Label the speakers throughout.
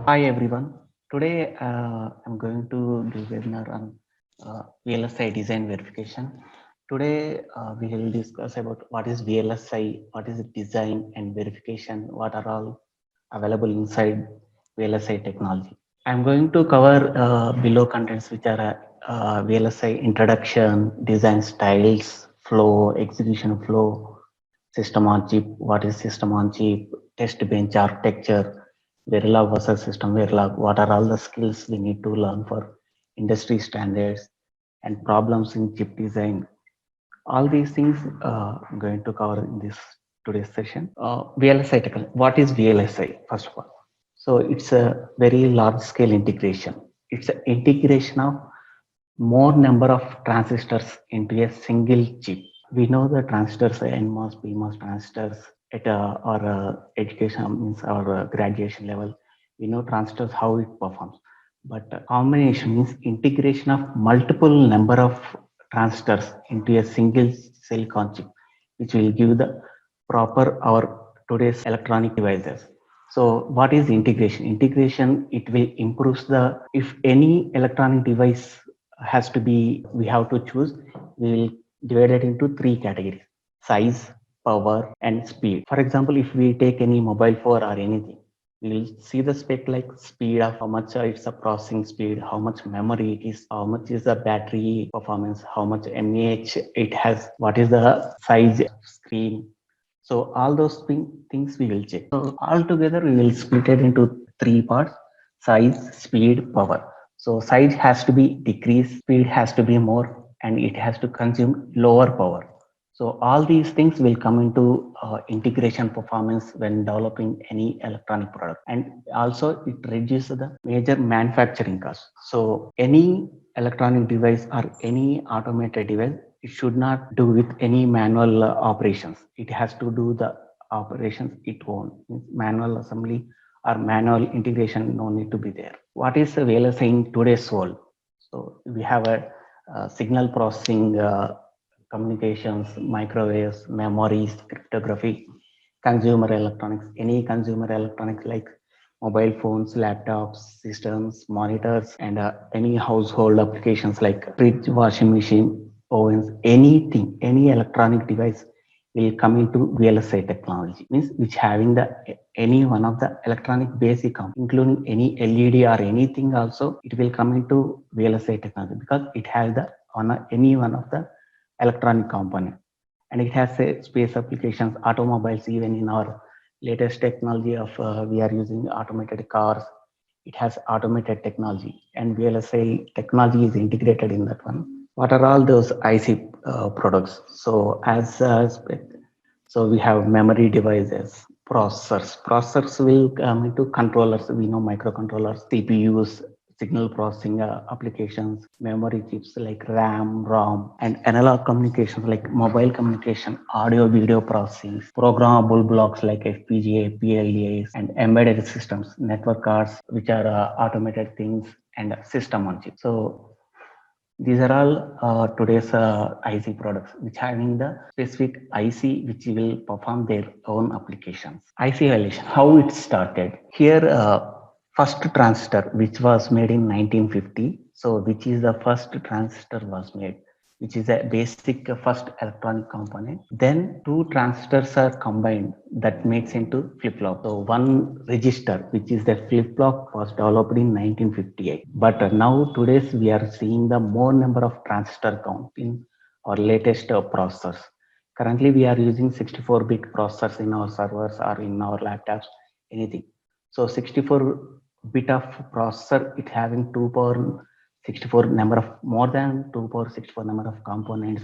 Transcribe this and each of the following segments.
Speaker 1: Hi everyone. Today I'm going to do webinar on VLSI design verification. Today we will discuss about what is VLSI, what is design and verification, what are all available inside VLSI technology. I'm going to cover below contents which are VLSI introduction, design styles, flow, execution flow, system on chip, what is system on chip, test bench architecture, Verilog versus system Verilog, what are all the skills we need to learn for industry standards and problems in chip design. All these things I'm going to cover in this today's session. VLSI technology. What is VLSI? First of all, so it's a very large scale integration. It's an integration of more number of transistors into a single chip. We know the transistors, NMOS, PMOS transistors at our education means our graduation level. We know transistors how it performs, but combination means integration of multiple number of transistors into a single silicon chip, which will give the proper our today's electronic devices. So what is integration? Integration, it will improve the, if any electronic device has to be, we have to choose, we will divide it into three categories: size, power and speed. For example, if we take any mobile phone or anything, we will see the spec like speed of how much it's a processing speed, how much memory it is, how much is the battery performance, how much mAh it has, what is the size screen. So all those things we will check. So all together we will split it into three parts: size, speed, power. So size has to be decreased, speed has to be more, and it has to consume lower power. So all these things will come into integration performance when developing any electronic product, and also it reduces the major manufacturing cost. So any electronic device or any automated device, it should not do with any manual operations. It has to do the operations it own. Manual assembly or manual integration no need to be there. What is VLSI in today's world? So we have a signal processing, communications, microwaves, memories, cryptography, consumer electronics, any consumer electronics like mobile phones, laptops, systems, monitors, and any household applications like fridge, washing machine, ovens, anything, any electronic device will come into VLSI technology, means which having the any one of the electronic basic including any LED or anything also, it will come into VLSI technology because it has the on any one of the electronic component, and it has a space applications, automobiles. Even in our latest technology of we are using automated cars, it has automated technology, and VLSI technology is integrated in that one. What are all those IC products? So as so we have memory devices, processors. Processors will come into controllers. We know microcontrollers, CPUs, signal processing applications, memory chips like RAM, ROM, and analog communications like mobile communication, audio, video processing, programmable blocks like FPGA, PLDAs, and embedded systems, network cards, which are automated things, and system on chip. So these are all today's IC products which having the specific IC which will perform their own applications. IC validation, how it started. Here, first transistor which was made in 1950. So which is the first transistor was made, which is a basic first electronic component. Then two transistors are combined that makes into flip-flop. So one register, which is the flip-flop, was developed in 1958. But now today's we are seeing the more number of transistor count in our latest processors. Currently, we are using 64-bit processors in our servers or in our laptops, anything. So 64-bit of processor, it having 2 power 64 number of, more than 2 power 64 number of components,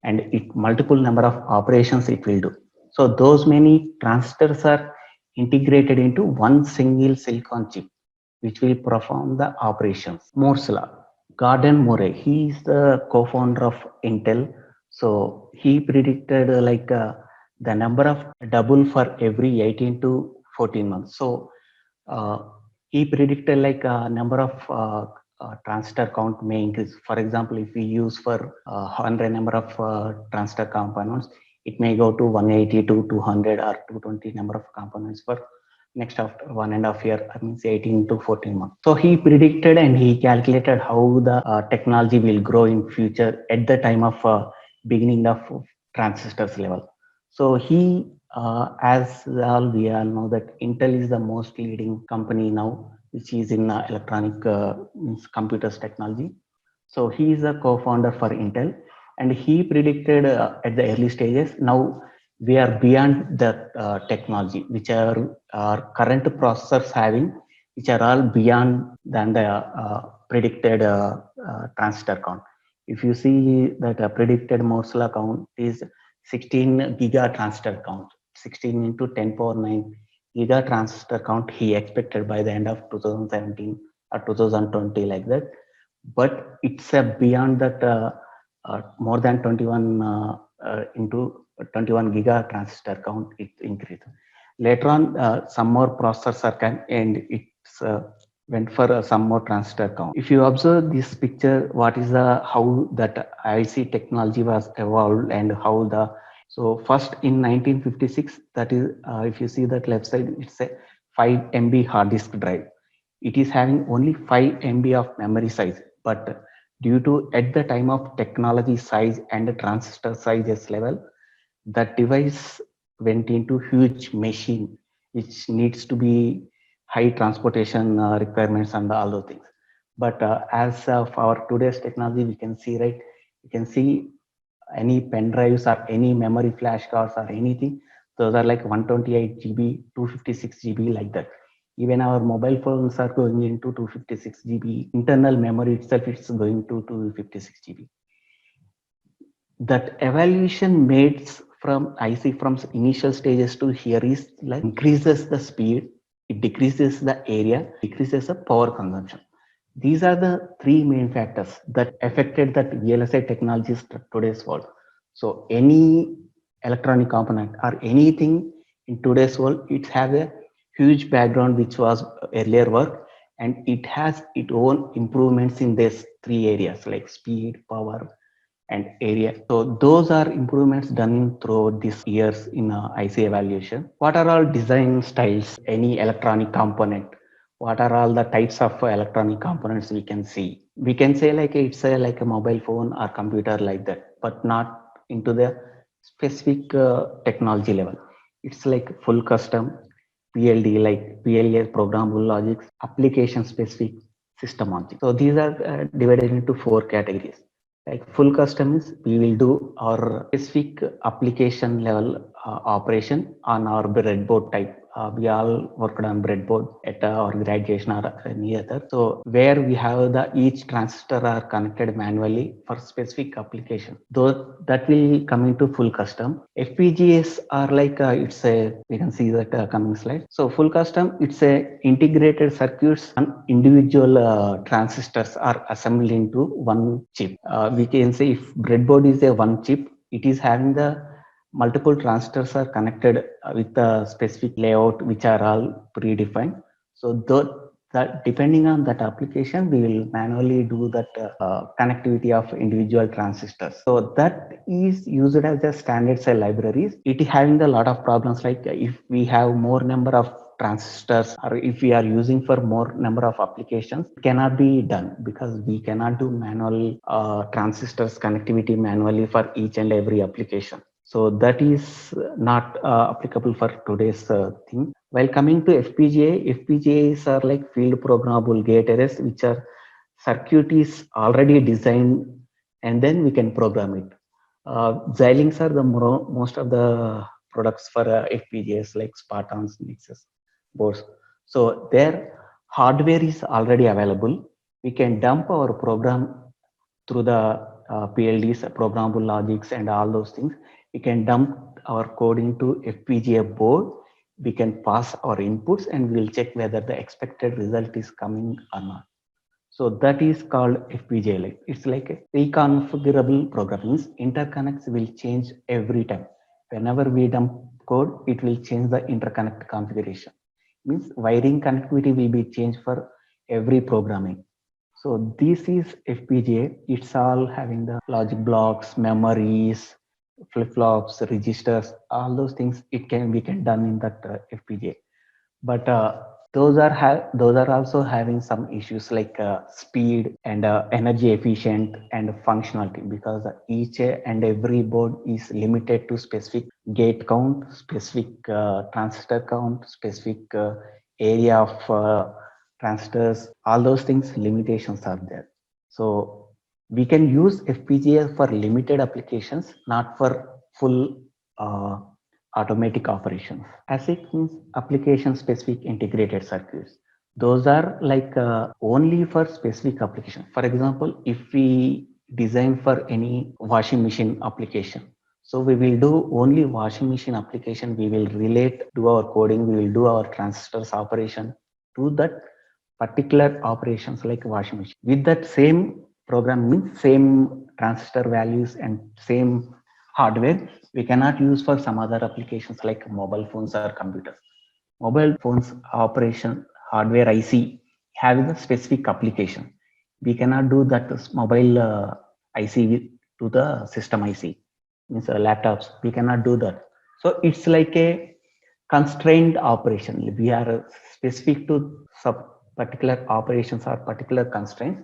Speaker 1: and it multiple number of operations it will do. So those many transistors are integrated into one single silicon chip, which will perform the operations. Moore's law. Gordon Moore, he is the co-founder of Intel. So he predicted the number of double for every 18 to 14 months. So uh, he predicted like a number of transistor count may increase. For example, if we use for 100 number of transistor components, it may go to 180 to 200 or 220 number of components for next after 1.5 year, I mean 18 to 14 months. So he predicted and he calculated how the technology will grow in future at the time of beginning of transistors level. So he, as all we all know that Intel is the most leading company now, which is in electronic means computers technology. So he is a co-founder for Intel, and he predicted at the early stages. Now we are beyond the technology, which are our current processors having, which are all beyond than the predicted transistor count. If you see that predicted Moore's law count is 16 giga transistor count, 16 into 10 power 9 giga transistor count he expected by the end of 2017 or 2020 like that, but it's a beyond that more than 21 into 21 giga transistor count it increased. Later on, some more processors are can and it's went for some more transistor count. If you observe this picture, what is the how that IC technology was evolved and how the so first in 1956, that is if you see that left side, it's a 5 MB hard disk drive. It is having only 5 MB of memory size, but due to at the time of technology size and the transistor sizes level, that device went into huge machine which needs to be high transportation requirements and all those things. But as of our today's technology, we can see, right, you can see any pen drives or any memory flash cards or anything, those are like 128 GB, 256 GB like that. Even our mobile phones are going into 256 GB. Internal memory itself is going to 256 GB. That evaluation made from IC from initial stages to here is like increases the speed, it decreases the area, decreases the power consumption. These are the three main factors that affected that VLSI technologies today's world. So any electronic component or anything in today's world, it has a huge background which was earlier work, and it has its own improvements in these three areas like speed, power, and area. So those are improvements done throughout these years in IC evaluation. What are all design styles, any electronic component? What are all the types of electronic components we can see? We can say like it's a, like a mobile phone or computer like that, but not into the specific technology level. It's like full custom, PLD like PLA programmable logics, application specific, system on chip. So these are divided into four categories. Like full custom is we will do our specific application level operation on our breadboard type. We all worked on breadboard at our graduation or any other. So where we have the each transistor are connected manually for specific application. Though that will come into full custom. FPGAs are like it's a we can see that coming slide. So full custom, it's a integrated circuits and individual transistors are assembled into one chip. We can say if breadboard is a one chip, it is having the multiple transistors are connected with a specific layout which are all predefined. So that depending on that application, we will manually do that connectivity of individual transistors. So that is used as a standard cell libraries. It is having a lot of problems like if we have more number of transistors or if we are using for more number of applications, it cannot be done because we cannot do manual transistors connectivity manually for each and every application. So that is not applicable for today's thing. While coming to FPGA, FPGAs are like field programmable gate arrays, which are circuit is already designed and then we can program it. Xilinx are the most of the products for FPGAs like Spartans, Nexus boards. So their hardware is already available. We can dump our program through the PLDs, programmable logics, and all those things. We can dump our code into FPGA board. We can pass our inputs and we'll check whether the expected result is coming or not. So that is called FPGA. Like it's like a reconfigurable program. Means interconnects will change every time. Whenever we dump code, it will change the interconnect configuration. Means wiring connectivity will be changed for every programming. So this is FPGA. It's all having the logic blocks, memories, flip-flops, registers, all those things. We can done in that FPGA. but those are also having some issues like speed and energy efficient and functionality, because each and every board is limited to specific gate count, specific transistor count, specific area of transistors. All those things limitations are there. So we can use FPGA for limited applications, not for full uh, automatic operations. ASIC means application specific integrated circuits. Those are like only for specific application. For example, if we design for any washing machine application, so we will do only washing machine application. We will relate, do our coding, we will do our transistors operation to that particular operations like washing machine. With that same program means same transistor values and same hardware, we cannot use for some other applications like mobile phones or computers. Mobile phones operation hardware IC having a specific application. We cannot do that mobile IC to the system IC. Means laptops, we cannot do that. So it's like a constrained operation. We are specific to sub particular operations or particular constraints.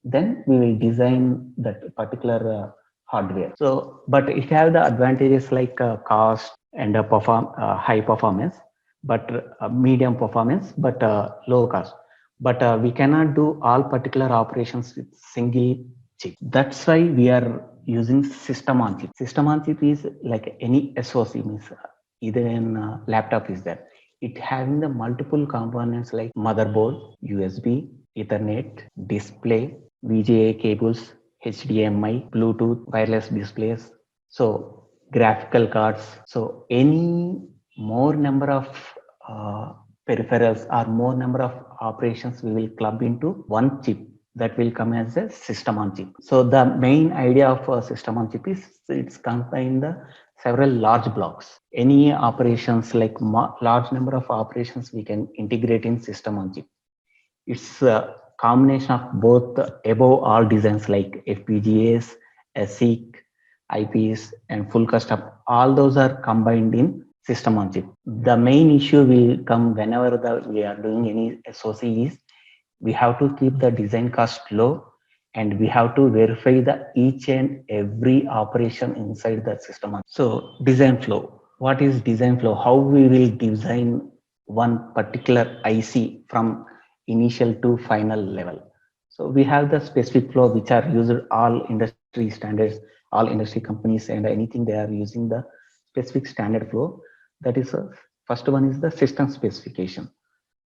Speaker 1: Then we will design that particular hardware. So, but it have the advantages like cost and high performance, but medium performance, but low cost. But we cannot do all particular operations with single chip. That's why we are using system on chip. System on chip is like any SoC, means either in laptop is there. It having the multiple components like motherboard, USB, Ethernet, display, VGA cables, HDMI, Bluetooth, wireless displays. So graphical cards. So any more number of uh, peripherals or more number of operations we will club into one chip, that will come as a system on chip. So the main idea of a system on chip is it's combined the several large blocks. Any operations like large number of operations we can integrate in system on chip. It's a combination of both above all designs like FPGAs, ASIC, IPs, and full custom. All those are combined in system on chip. The main issue will come whenever we are doing any SoC is we have to keep the design cost low, and we have to verify the each and every operation inside the system. So design flow. What is design flow? How we will design one particular IC from initial to final level. So we have the specific flow which are used all industry standards, all industry companies and anything they are using the specific standard flow. That is first one is the system specification.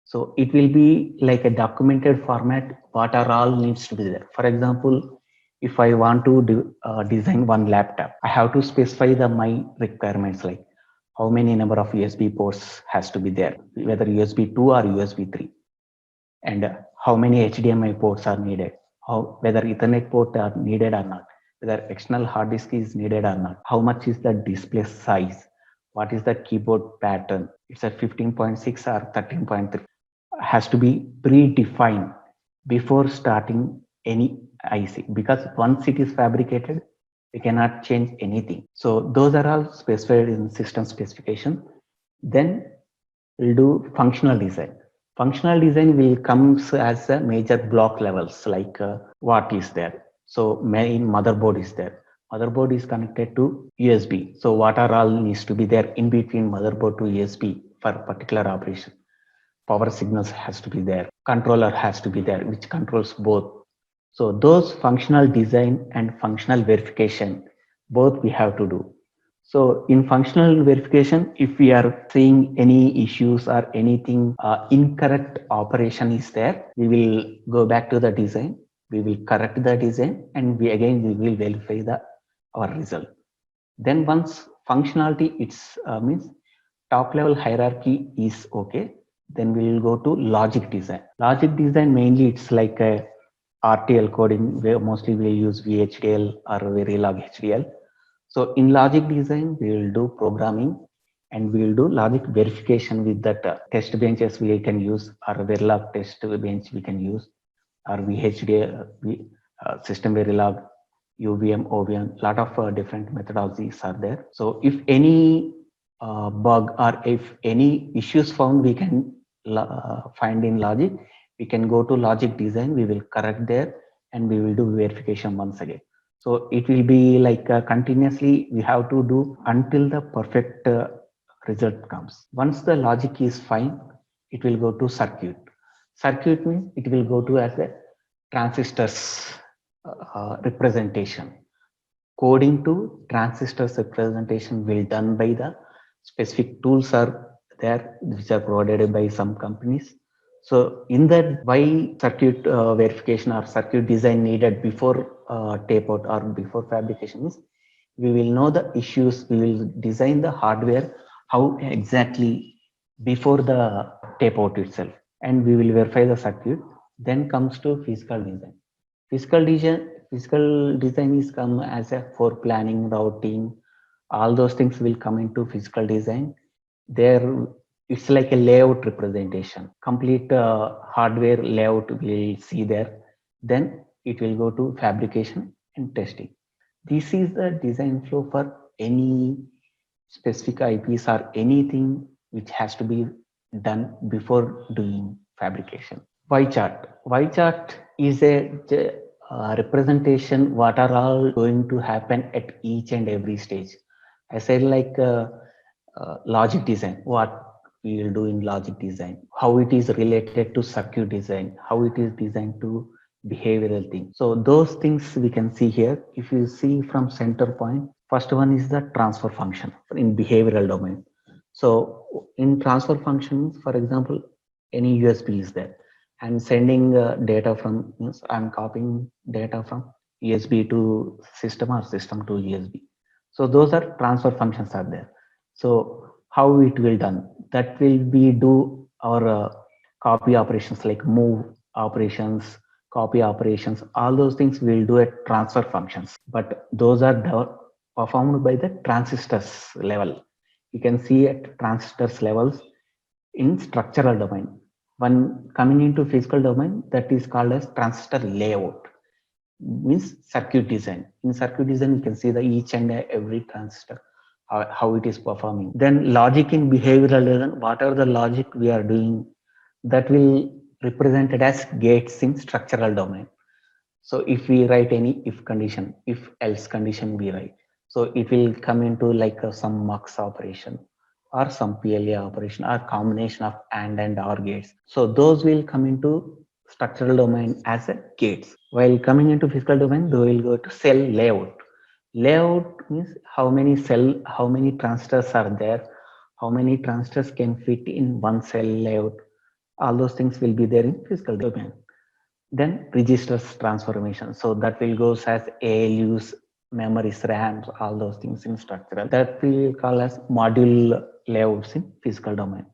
Speaker 1: So it will be like a documented format, what are all needs to be there. For example, if I want to design one laptop, I have to specify my requirements like how many number of USB ports has to be there, whether USB 2 or USB 3, and how many HDMI ports are needed, how whether Ethernet port are needed or not, whether external hard disk is needed or not, how much is the display size, what is the keyboard pattern, it's a 15.6 or 13.3, has to be predefined before starting any IC, because once it is fabricated, we cannot change anything. So those are all specified in system specification. Then we'll do functional design. Functional design will comes as a major block levels like what is there. So main motherboard is there. Motherboard is connected to USB. So what are all needs to be there in between motherboard to USB for particular operation. Power signals has to be there. Controller has to be there, which controls both. So those functional design and functional verification, both we have to do. So in functional verification, if we are seeing any issues or anything incorrect operation is there, we will go back to the design. We will correct the design, and we will verify our result. Then once functionality it's means top level hierarchy is okay, then we will go to logic design. Logic design mainly it's like a RTL coding where mostly we use VHDL or Verilog HDL. So in logic design, we will do programming and we will do logic verification with that test benches we can use, or Verilog test bench we can use, or VHDL, system Verilog, UVM, OVM, lot of different methodologies are there. So if any bug or if any issues found, we can find in logic, we can go to logic design, we will correct there, and we will do verification once again. So it will be like continuously we have to do until the perfect result comes. Once the logic is fine, it will go to circuit. Circuit means it will go to as a transistors representation. Coding to transistors representation will done by the specific tools are there which are provided by some companies. So in that, why circuit verification or circuit design needed before tape out or before fabrication is, we will know the issues, we will design the hardware how exactly before the tape out itself, and we will verify the circuit. Then comes to physical design. Physical design is come as a for planning, routing, all those things will come into physical design. There, it's like a layout representation. Complete hardware layout will see there. Then it will go to fabrication and testing. This is the design flow for any specific IPs or anything which has to be done before doing fabrication. Y chart. Y chart is a representation what are all going to happen at each and every stage. I said like logic design, what we will do in logic design, how it is related to circuit design, how it is designed to behavioral thing. So those things we can see here. If you see from center point, first one is the transfer function in behavioral domain. So in transfer functions, for example, any USB is there. I'm sending data from, I'm copying data from USB to system or system to USB. So those are transfer functions are there. So how it will done? That will be do our copy operations like move operations, copy operations, all those things will do at transfer functions. But those are performed by the transistors level. You can see at transistors levels in structural domain. When coming into physical domain, that is called as transistor layout, means circuit design. In circuit design, you can see the each and every transistor, how it is performing. Then logic in behavioral design, whatever the logic we are doing, that will represented as gates in structural domain. So if we write any if condition, if else condition we write, so it will come into like some mux operation or some PLA operation or combination of and or gates. So those will come into structural domain as a gates. While coming into physical domain, they will go to cell layout. Layout means how many transistors are there, how many transistors can fit in one cell layout. All those things will be there in physical domain. Then registers transformation. So that will go as ALUs, memories, RAMs, all those things in structural. That we call as module layouts in physical domain.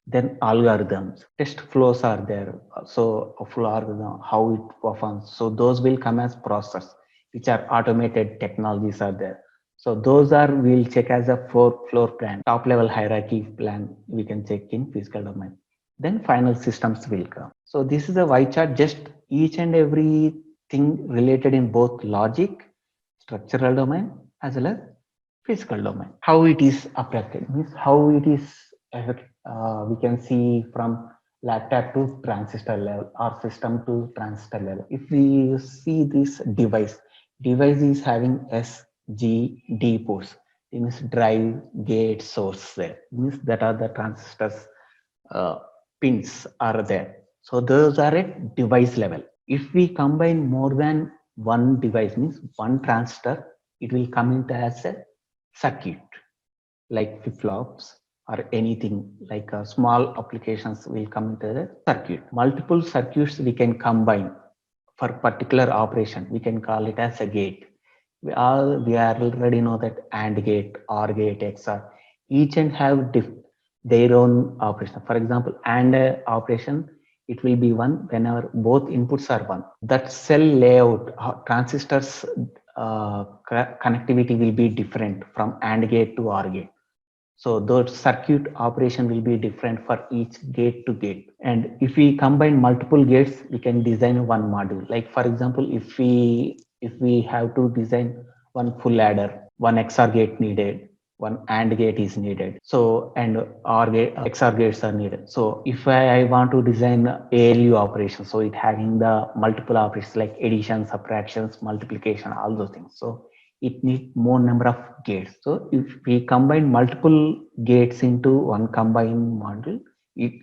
Speaker 1: Then algorithms, test flows are there. So a flow algorithm, how it performs. So those will come as process, which are automated technologies are there. So those are, we'll check as a floor plan, top level hierarchy plan, we can check in physical domain. Then final systems will come. So this is a Y chart, just each and everything related in both logic, structural domain, as well as physical domain. How it is affected means how it is we can see from laptop to transistor level or system to transistor level. If we see this device is having SGD ports. It means drive, gate, source there. It means that are the transistors pins are there. So those are at device level. If we combine more than one device, means one transistor, it will come into as a circuit like flip-flops or anything like small applications will come into the circuit. Multiple circuits we can combine for particular operation. We can call it as a gate. We already know that AND gate, OR gate, XOR, each and have their own operation. For example, AND operation, it will be one whenever both inputs are one. That cell layout, transistors connectivity will be different from AND gate to OR gate. So those circuit operation will be different for each gate to gate. And if we combine multiple gates, we can design one module. Like for example, if we have to design one full adder, one XOR gate needed, one AND gate is needed. So, and OR gate, XOR gates are needed. So if I want to design ALU operations, so it having the multiple operations like addition, subtractions, multiplication, all those things. So it needs more number of gates. So if we combine multiple gates into one combined module,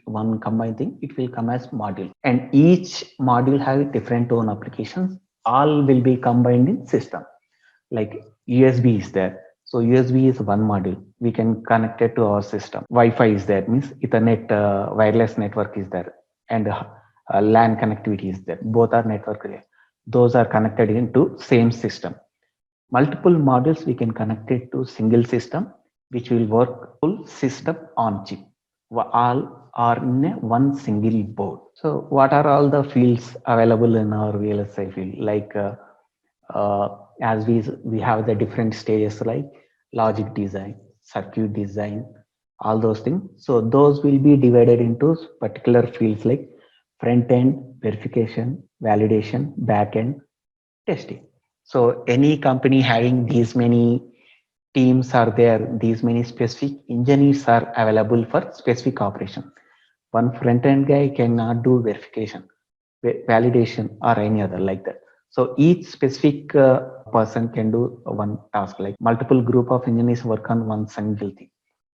Speaker 1: one combined thing, it will come as module. And each module have different own applications. All will be combined in system. Like USB is there. So USB is one module. We can connect it to our system. Wi-Fi is there, means Ethernet wireless network is there, and LAN connectivity is there. Both are network. Those are connected into same system. Multiple modules we can connect it to single system, which will work full system on chip. All are in a one single board. So what are all the fields available in our VLSI field? Like uh, as we have the different stages like logic design, circuit design, all those things. So those will be divided into particular fields like front end verification, validation, back end testing. So any company having these many teams are there, these many specific engineers are available for specific operation. One front end guy cannot do verification, validation, or any other like that. So each specific person can do one task. Like multiple group of engineers work on one single thing.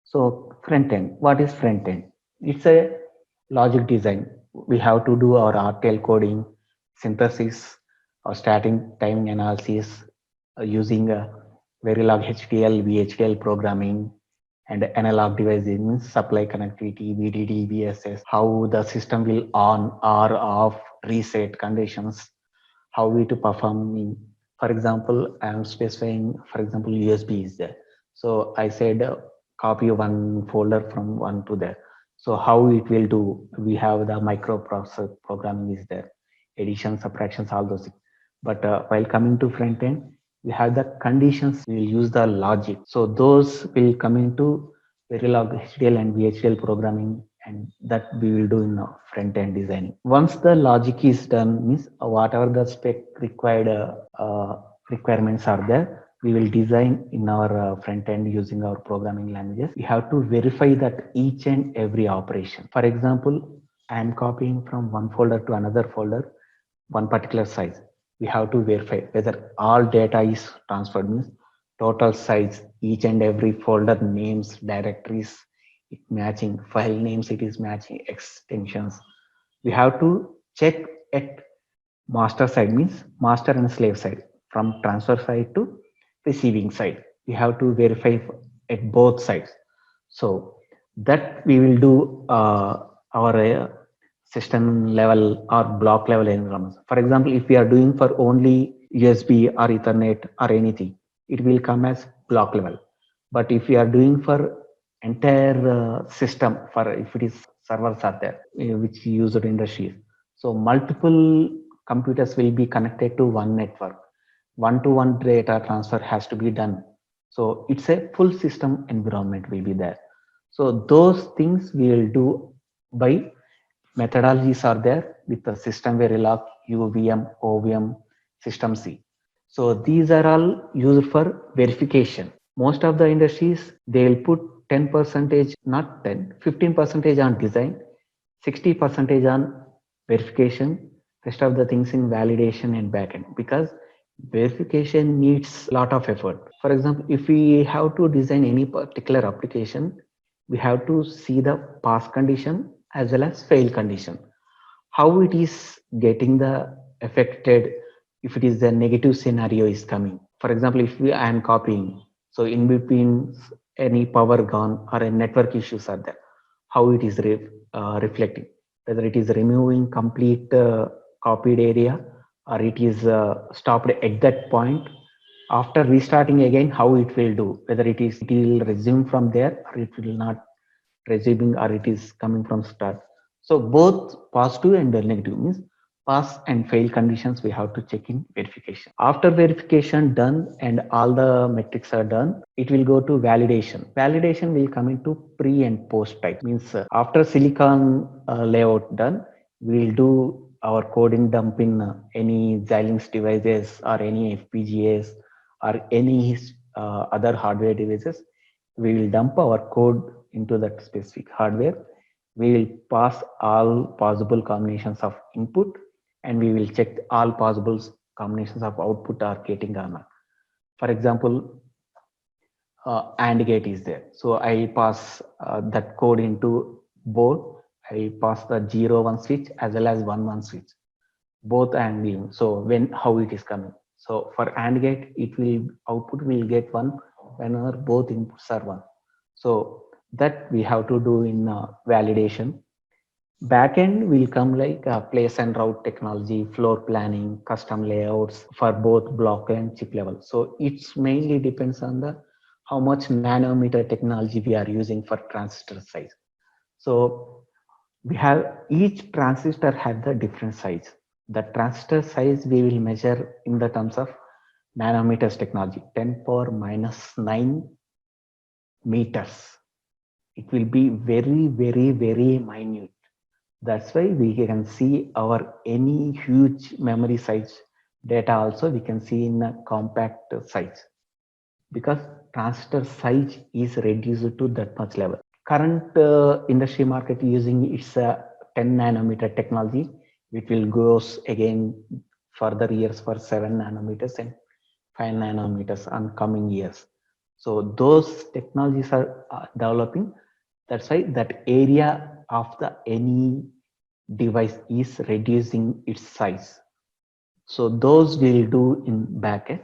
Speaker 1: So front end, what is front end? It's a logic design. We have to do our RTL coding, synthesis, or starting timing analysis using Verilog HDL, VHDL programming, and analog devices, means supply connectivity, VDD, VSS, how the system will on or off, reset conditions, how we to perform in, for example, I am specifying, for example, USB is there. So I said copy one folder from one to there. So how it will do, we have the microprocessor programming is there, addition, subtractions, all those things. But while coming to front end, we have the conditions, we will use the logic. So those will come into Verilog HDL and VHDL programming, and that we will do in front end designing. Once the logic is done, means whatever the spec required requirements are there, we will design in our front end using our programming languages. We have to verify that each and every operation. For example, I am copying from one folder to another folder, one particular size. We have to verify whether all data is transferred, means total size, each and every folder names, directories, it matching, file names, it is matching, extensions. We have to check at master side, means master and slave side, from transfer side to receiving side. We have to verify at both sides. So that we will do our system level or block level environments. For example, if we are doing for only USB or Ethernet or anything, it will come as block level. But if we are doing for entire system, for if it is servers are there, which used in industries, so multiple computers will be connected to one network. One-to-one data transfer has to be done. So it's a full system environment will be there. So those things we will do by methodologies are there with the system Verilog, UVM, OVM, system C. So these are all used for verification. Most of the industries, they will put 10 percentage, not 10, 15 percentage on design, 60 percentage on verification, rest of the things in validation and backend, because verification needs a lot of effort. For example, if we have to design any particular application, we have to see the pass condition as well as fail condition, how it is getting the affected if it is the negative scenario is coming. For example, if I am copying, so in between any power gone or a network issues are there, how it is reflecting, whether it is removing complete copied area or it is stopped at that point. After restarting again, how it will do, whether it will resume from there or it will not resuming or it is coming from start. So both positive and negative, means pass and fail conditions we have to check in verification. After verification done and all the metrics are done, it will go to validation. Validation will come into pre and post type, means after silicon layout done, we will do our coding dump in any Xilinx devices or any FPGAs or any other hardware devices. we will dump our code into that specific hardware. We will pass all possible combinations of input, and we will check all possible combinations of output are getting or not. For example, AND gate is there. So I pass that code into board. I pass the 0 1 switch as well as 1 1 switch, both and in. So when how it is coming. So for AND gate, it will output will get 1 whenever both inputs are 1. So that we have to do in validation. Backend will come like place and route technology, floor planning, custom layouts for both block and chip level. So it's mainly depends on the how much nanometer technology we are using for transistor size. So we have each transistor have the different size. The transistor size we will measure in the terms of nanometers technology, 10 power minus 9 meters. It will be very, very, very minute. That's why we can see our any huge memory size data also we can see in a compact size, because transistor size is reduced to that much level. Current industry market using its 10 nanometer technology, which will goes again further years for 7 nanometers and 5 nanometers on coming years. So those technologies are developing. That's why that area of the any device is reducing its size. So those we'll do in backend.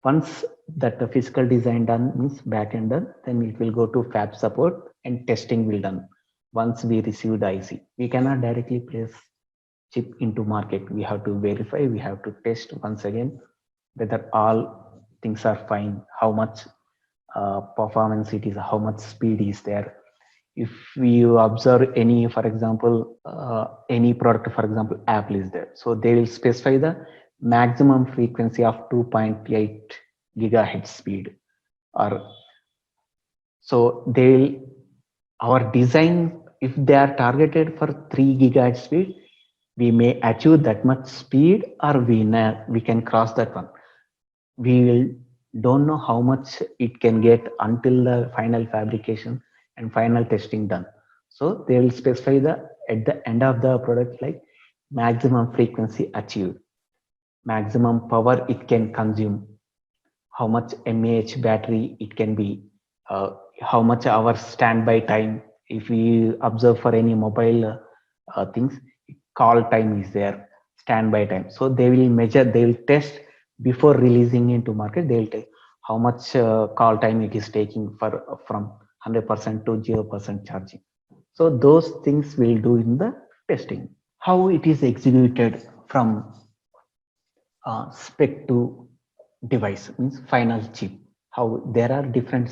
Speaker 1: Once that the physical design done means backend done, then it will go to fab support and testing will done. Once we receive the IC, we cannot directly place chip into market. We have to verify, we have to test once again whether all things are fine, how much performance it is, how much speed is there. If you observe any, for example, any product, for example, Apple is there. So they will specify the maximum frequency of 2.8 gigahertz speed. Or so they will, our design, if they are targeted for 3 gigahertz speed, we may achieve that much speed, or we can cross that one. We will don't know how much it can get until the final fabrication and final testing done. So they will specify the at the end of the product like maximum frequency achieved, maximum power it can consume, how much mAh battery it can be, how much our standby time. If we observe for any mobile things, call time is there, standby time. So they will measure, they will test before releasing into market. They will take how much call time it is taking for from 100% to 0% charging. So those things we'll do in the testing. How it is executed from spec to device means final chip. How there are different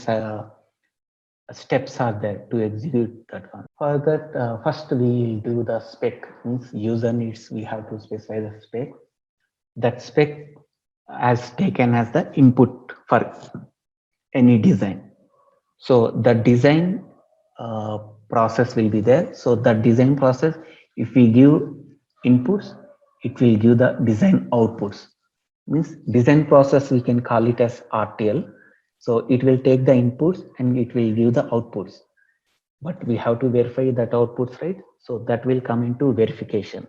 Speaker 1: steps are there to execute that one. For that, first we do the spec means user needs. We have to specify the spec. That spec as taken as the input for any design. So the design process will be there. So the design process, if we give inputs, it will give the design outputs. Means design process we can call it as RTL. So it will take the inputs and it will give the outputs. But we have to verify that outputs, right? So that will come into verification.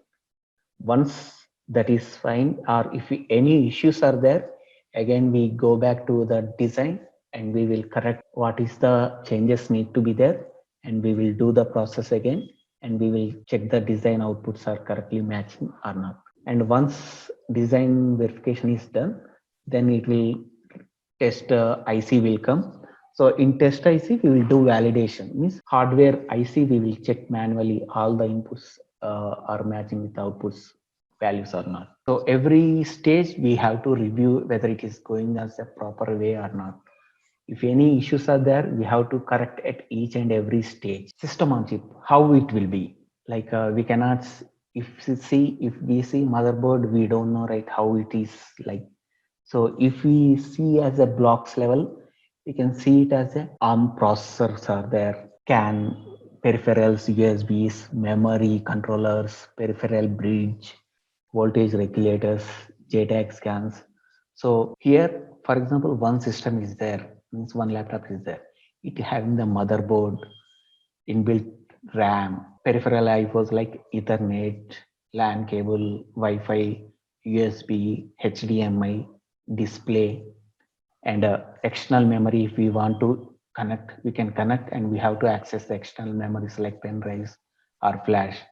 Speaker 1: Once that is fine, or if any issues are there, again we go back to the design and we will correct what is the changes need to be there, and we will do the process again, and we will check the design outputs are correctly matching or not. And once design verification is done, then it will test IC will come. So in test IC, we will do validation. Means hardware IC, we will check manually all the inputs are matching with the outputs values or not. So every stage we have to review whether it is going as a proper way or not. If any issues are there, we have to correct at each and every stage. System on chip, how it will be. Like we cannot, if we see motherboard, we don't know right how it is like. So if we see as a blocks level, we can see it as a ARM processors are there, CAN, peripherals, USBs, memory controllers, peripheral bridge, voltage regulators, JTAG scans. So here, for example, one system is there, means one laptop is there. it having the motherboard, inbuilt RAM, peripheral IOs like Ethernet, LAN cable, Wi-Fi, USB, HDMI, display, and external memory. If we want to connect, we can connect, and we have to access the external memories like pen drives or flash.